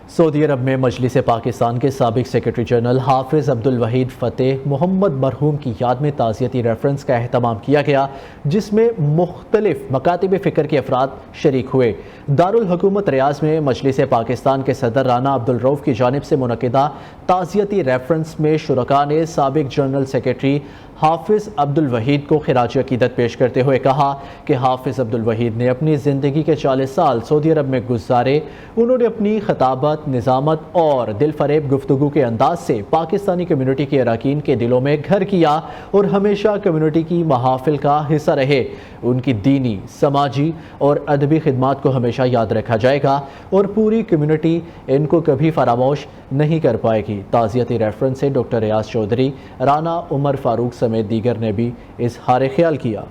سعودی عرب میں مجلس پاکستان کے سابق سیکرٹری جنرل حافظ عبدالوحید فتح محمد مرحوم کی یاد میں تعزیتی ریفرنس کا اہتمام کیا گیا، جس میں مختلف مکاتب فکر کے افراد شریک ہوئے۔ دارالحکومت ریاض میں مجلس پاکستان کے صدر رانا عبدالرؤف کی جانب سے منعقدہ تعزیتی ریفرنس میں شرکاء نے سابق جنرل سیکرٹری حافظ عبدالوحید کو خراج عقیدت پیش کرتے ہوئے کہا کہ حافظ عبدالوحید نے اپنی زندگی کے 40 سال سعودی عرب میں گزارے۔ انہوں نے اپنی خطابت، نظامت اور دل فریب گفتگو کے انداز سے پاکستانی کمیونٹی کے اراکین کے دلوں میں گھر کیا اور ہمیشہ کمیونٹی کی محافل کا حصہ رہے۔ ان کی دینی، سماجی اور ادبی خدمات کو ہمیشہ یاد رکھا جائے گا اور پوری کمیونٹی ان کو کبھی فراموش نہیں کر پائے گی۔ تعزیتی ریفرنس سے ڈاکٹر ریاض چودھری، رانا عمر فاروق سمیت دیگر نے بھی اظہار خیال کیا۔